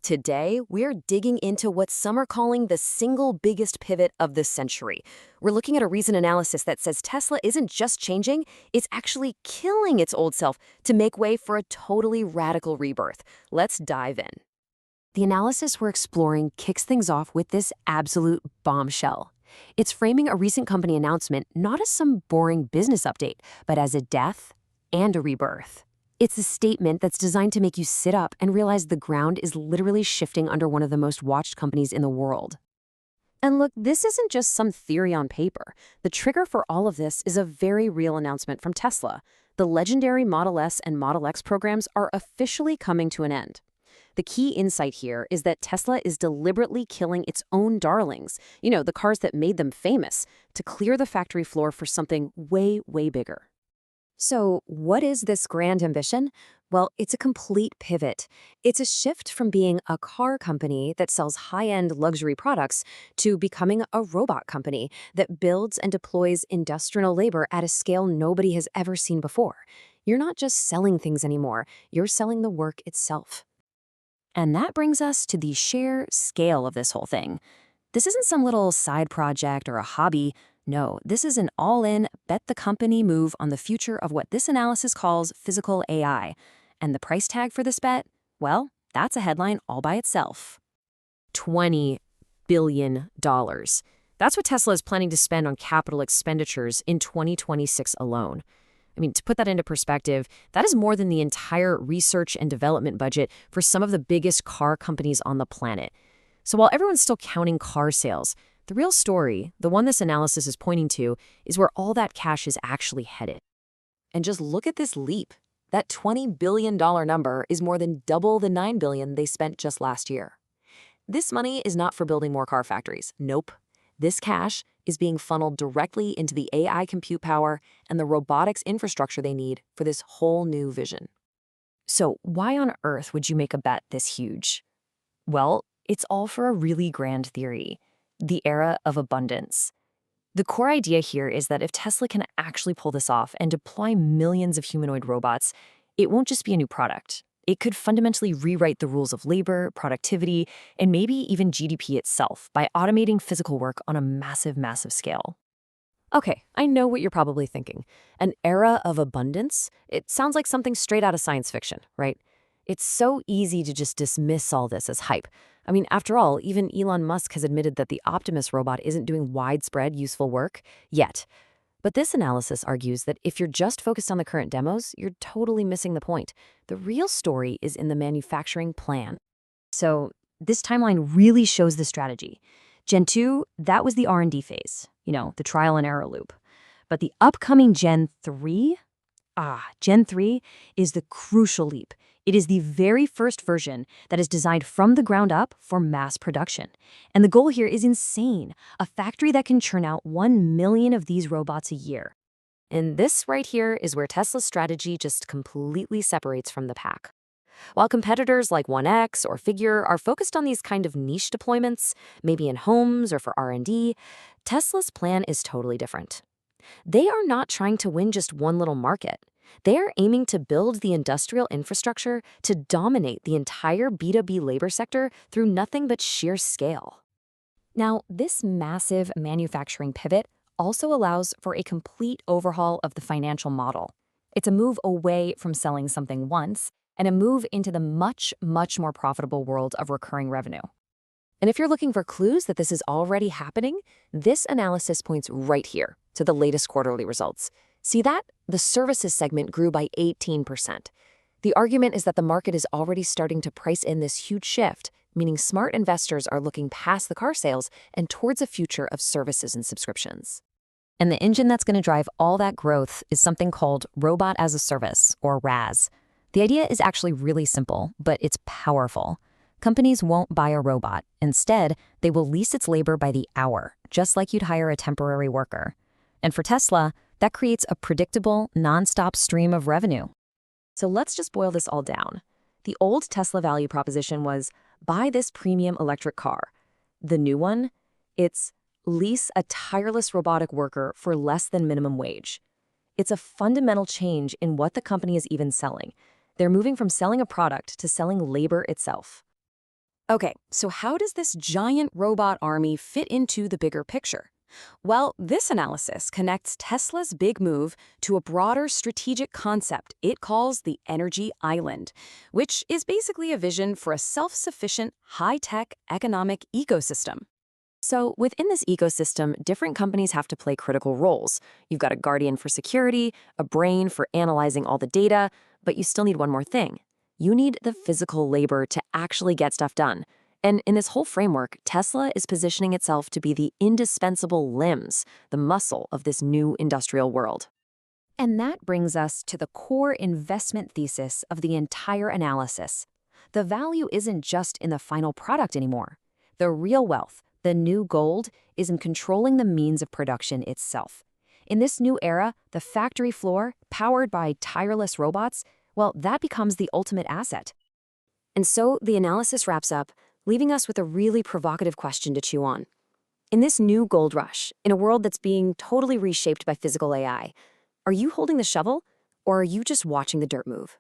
Today, we're digging into what some are calling the single biggest pivot of the century. We're looking at a recent analysis that says Tesla isn't just changing, it's actually killing its old self to make way for a totally radical rebirth. Let's dive in. The analysis we're exploring kicks things off with this absolute bombshell. It's framing a recent company announcement not as some boring business update, but as a death and a rebirth. It's a statement that's designed to make you sit up and realize the ground is literally shifting under one of the most watched companies in the world. And look, this isn't just some theory on paper. The trigger for all of this is a very real announcement from Tesla. The legendary Model S and Model X programs are officially coming to an end. The key insight here is that Tesla is deliberately killing its own darlings, the cars that made them famous, to clear the factory floor for something way, way bigger. So, what is this grand ambition? Well, it's a complete pivot. It's a shift from being a car company that sells high-end luxury products to becoming a robot company that builds and deploys industrial labor at a scale nobody has ever seen before. You're not just selling things anymore, you're selling the work itself. And that brings us to the sheer scale of this whole thing. This isn't some little side project or a hobby. No, this is an all-in, bet-the-company move on the future of what this analysis calls physical AI. And the price tag for this bet? Well, that's a headline all by itself. $20 billion. That's what Tesla is planning to spend on capital expenditures in 2026 alone. To put that into perspective, that is more than the entire research and development budget for some of the biggest car companies on the planet. So while everyone's still counting car sales, the real story, the one this analysis is pointing to, is where all that cash is actually headed. And just look at this leap. That $20 billion number is more than double the $9 billion they spent just last year. This money is not for building more car factories. Nope. This cash is being funneled directly into the AI compute power and the robotics infrastructure they need for this whole new vision. So why on earth would you make a bet this huge? Well, it's all for a really grand theory. The era of abundance. The core idea here is that if Tesla can actually pull this off and deploy millions of humanoid robots, it won't just be a new product. It could fundamentally rewrite the rules of labor, productivity, and maybe even GDP itself by automating physical work on a massive, massive scale. Okay, I know what you're probably thinking. An era of abundance? It sounds like something straight out of science fiction, right? It's so easy to just dismiss all this as hype. After all, even Elon Musk has admitted that the Optimus robot isn't doing widespread useful work yet. But this analysis argues that if you're just focused on the current demos, you're totally missing the point. The real story is in the manufacturing plan. So this timeline really shows the strategy. Gen 2, that was the R&D phase, the trial and error loop. But the upcoming Gen 3? Gen 3 is the crucial leap. It is the very first version that is designed from the ground up for mass production. And the goal here is insane, a factory that can churn out 1 million of these robots a year. And this right here is where Tesla's strategy just completely separates from the pack. While competitors like 1X or Figure are focused on these kind of niche deployments, maybe in homes or for R&D, Tesla's plan is totally different. They are not trying to win just one little market. They are aiming to build the industrial infrastructure to dominate the entire B2B labor sector through nothing but sheer scale. Now, this massive manufacturing pivot also allows for a complete overhaul of the financial model. It's a move away from selling something once and a move into the much, much more profitable world of recurring revenue. And if you're looking for clues that this is already happening, this analysis points right here to the latest quarterly results. See that? The services segment grew by 18%. The argument is that the market is already starting to price in this huge shift, meaning smart investors are looking past the car sales and towards a future of services and subscriptions. And the engine that's going to drive all that growth is something called Robot as a Service, or RaaS. The idea is actually really simple, but it's powerful. Companies won't buy a robot. Instead, they will lease its labor by the hour, just like you'd hire a temporary worker. And for Tesla, that creates a predictable, non-stop stream of revenue. So let's just boil this all down. The old Tesla value proposition was, buy this premium electric car. The new one, it's lease a tireless robotic worker for less than minimum wage. It's a fundamental change in what the company is even selling. They're moving from selling a product to selling labor itself. Okay, so how does this giant robot army fit into the bigger picture? Well, this analysis connects Tesla's big move to a broader strategic concept it calls the energy island, which is basically a vision for a self-sufficient, high-tech economic ecosystem. So within this ecosystem, different companies have to play critical roles. You've got a guardian for security, a brain for analyzing all the data, but you still need one more thing. You need the physical labor to actually get stuff done. And in this whole framework, Tesla is positioning itself to be the indispensable limbs, the muscle of this new industrial world. And that brings us to the core investment thesis of the entire analysis. The value isn't just in the final product anymore. The real wealth, the new gold, is in controlling the means of production itself. In this new era, the factory floor, powered by tireless robots, well, that becomes the ultimate asset. And so the analysis wraps up, leaving us with a really provocative question to chew on. In this new gold rush, in a world that's being totally reshaped by physical AI, are you holding the shovel, or are you just watching the dirt move?